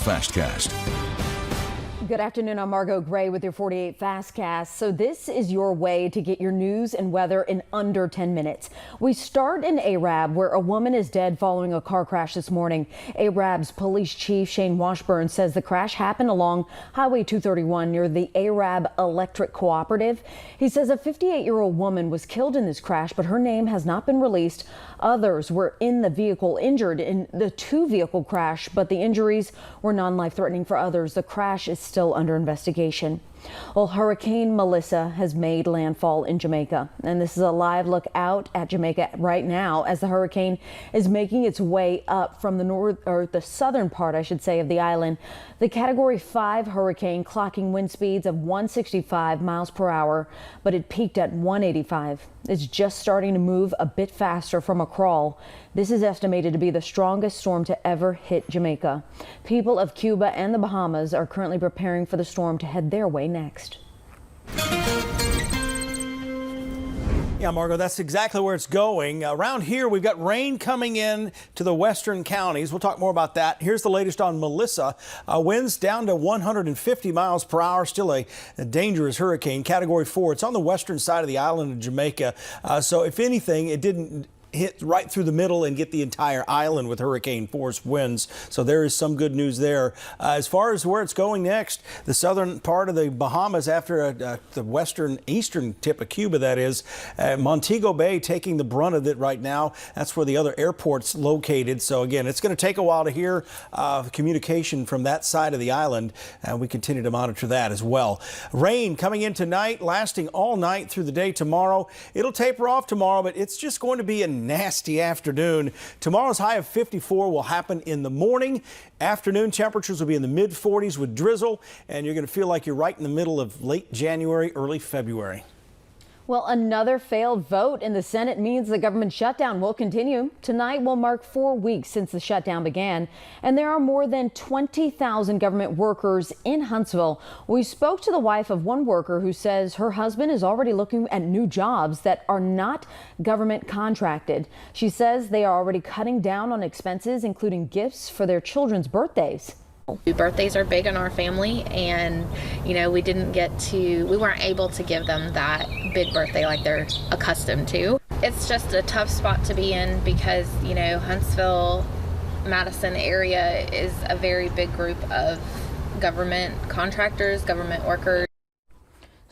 Fastcast. Good afternoon. I'm Margot Gray with your 48 Fastcast. So this is your way to get your news and weather in under 10 minutes. We start in Arab, where a woman is dead following a car crash this morning. Arab's police chief Shane Washburn says the crash happened along Highway 231 near the Arab Electric Cooperative. He says a 58-year-old woman was killed in this crash, but her name has not been released. Others were in the vehicle injured in the two-vehicle crash, but the injuries were non-life-threatening for others. The crash is still under investigation. Well, Hurricane Melissa has made landfall in Jamaica, and this is a live look out at Jamaica right now as the hurricane is making its way up from the southern part, I should say, of the island. The Category 5 hurricane clocking wind speeds of 165 miles per hour, but it peaked at 185. It's just starting to move a bit faster from a crawl. This is estimated to be the strongest storm to ever hit Jamaica. People of Cuba and the Bahamas are currently preparing for the storm to head their way next. Yeah, Margot, that's exactly where it's going. Around here, we've got rain coming in to the western counties. We'll talk more about that. Here's the latest on Melissa. Winds down to 150 miles per hour. Still a dangerous hurricane, Category 4. It's on the western side of the island of Jamaica. So if anything, it didn't hit right through the middle and get the entire island with hurricane force winds. So there is some good news there. As far as where it's going next, the southern part of the Bahamas after the western eastern tip of Cuba, that is, Montego Bay taking the brunt of it right now. That's where the other airport's located. So again, it's going to take a while to hear communication from that side of the island, and we continue to monitor that as well. Rain coming in tonight, lasting all night through the day tomorrow. It'll taper off tomorrow, but it's just going to be a nasty afternoon. Tomorrow's high of 54 will happen in the morning. Afternoon temperatures will be in the mid 40s with drizzle, and you're going to feel like you're right in the middle of late January, early February. Well, another failed vote in the Senate means the government shutdown will continue. Tonight will mark 4 weeks since the shutdown began, and there are more than 20,000 government workers in Huntsville. We spoke to the wife of one worker who says her husband is already looking at new jobs that are not government contracted. She says they are already cutting down on expenses, including gifts for their children's birthdays. Birthdays are big in our family, and we weren't able to give them that big birthday like they're accustomed to. It's just a tough spot to be in because Huntsville, Madison area is a very big group of government contractors, government workers.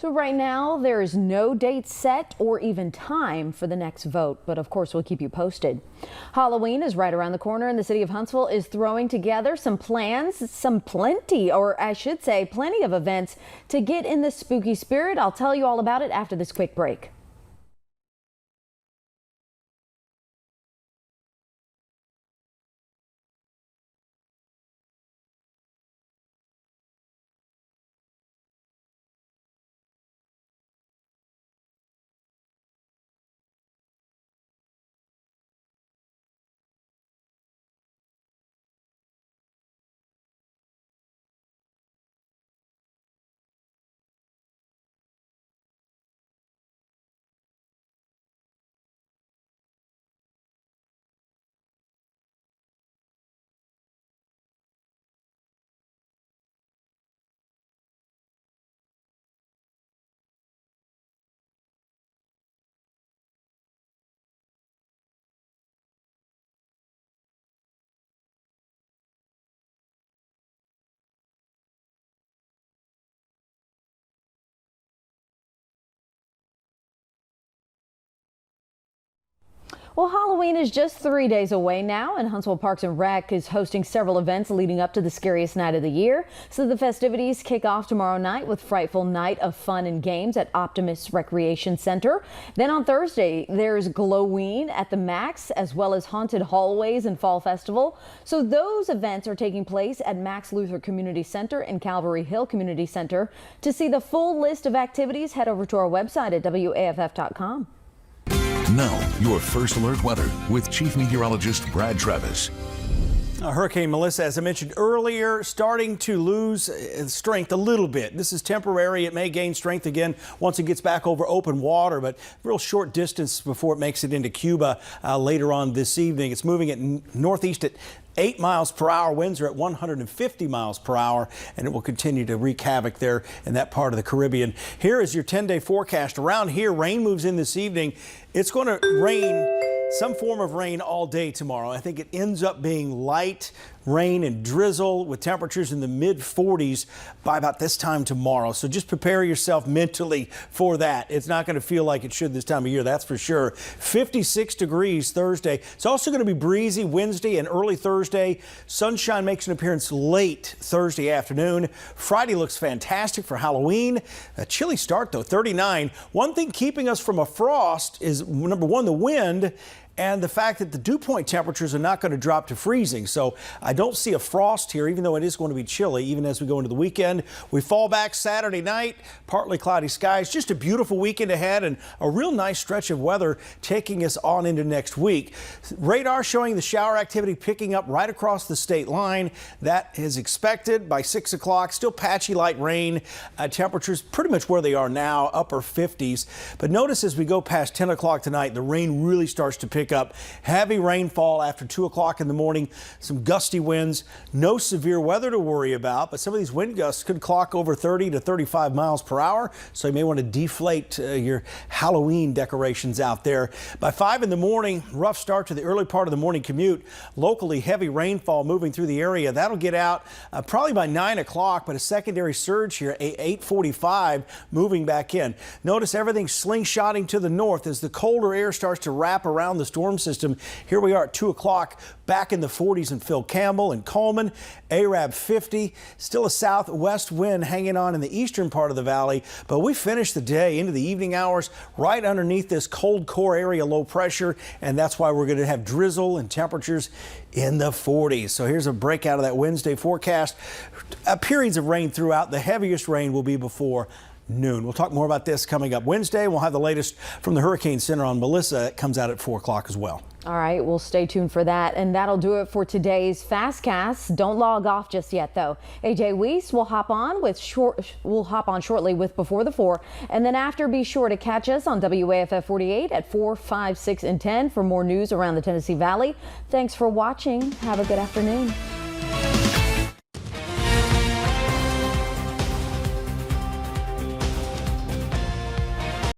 So right now there is no date set or even time for the next vote, but of course we'll keep you posted. Halloween is right around the corner, and the city of Huntsville is throwing together some plans, plenty of events to get in the spooky spirit. I'll tell you all about it after this quick break. Well, Halloween is just 3 days away now, and Huntsville Parks and Rec is hosting several events leading up to the scariest night of the year. So the festivities kick off tomorrow night with Frightful Night of Fun and Games at Optimus Recreation Center. Then on Thursday, there's Gloween at the Max, as well as Haunted Hallways and Fall Festival. So those events are taking place at Max Luther Community Center and Calvary Hill Community Center. To see the full list of activities, head over to our website at WAFF.com. Now, your first alert weather with Chief Meteorologist Brad Travis. Hurricane Melissa, as I mentioned earlier, starting to lose strength a little bit. This is temporary. It may gain strength again once it gets back over open water, but real short distance before it makes it into Cuba later on this evening. It's moving at northeast at 8 miles per hour. Winds are at 150 miles per hour, and it will continue to wreak havoc there in that part of the Caribbean. Here is your 10-day forecast. Around here, rain moves in this evening. It's going to rain, some form of rain all day tomorrow. I think it ends up being light rain and drizzle with temperatures in the mid-40s by about this time tomorrow. So just prepare yourself mentally for that. It's not going to feel like it should this time of year, that's for sure. 56 degrees Thursday. It's also going to be breezy Wednesday and early Thursday. Sunshine makes an appearance late Thursday afternoon. Friday looks fantastic for Halloween. A chilly start though, 39. One thing keeping us from a frost is, number one, the wind, and the fact that the dew point temperatures are not going to drop to freezing. So I don't see a frost here, even though it is going to be chilly, even as we go into the weekend. We fall back Saturday night, partly cloudy skies, just a beautiful weekend ahead and a real nice stretch of weather taking us on into next week. Radar showing the shower activity picking up right across the state line. That is expected by 6 o'clock. Still patchy light rain. Temperatures pretty much where they are now, upper 50s. But notice as we go past 10 o'clock tonight, the rain really starts to pick up. Heavy rainfall after 2 o'clock in the morning, some gusty winds, no severe weather to worry about, but some of these wind gusts could clock over 30 to 35 miles per hour, so you may want to deflate your Halloween decorations out there. By 5 in the morning, rough start to the early part of the morning commute. Locally, heavy rainfall moving through the area. That'll get out probably by 9 o'clock, but a secondary surge here at 8:45 moving back in. Notice everything's slingshotting to the north as the colder air starts to wrap around the storm system. Here we are at 2 o'clock, back in the 40s in Phil Campbell and Coleman. Arab 50, still a southwest wind hanging on in the eastern part of the valley, but we finished the day into the evening hours right underneath this cold core area low pressure, and that's why we're going to have drizzle and temperatures in the 40s. So here's a breakout of that Wednesday forecast. Periods of rain throughout. The heaviest rain will be before noon. We'll talk more about this coming up Wednesday. We'll have the latest from the Hurricane Center on Melissa. It comes out at 4 o'clock as well. All right, we'll stay tuned for that. And that'll do it for today's Fastcast. Don't log off just yet, though. AJ Weiss will hop on shortly with Before the 4. And then after, be sure to catch us on WAFF 48 at 4, 5, 6, and 10 for more news around the Tennessee Valley. Thanks for watching. Have a good afternoon.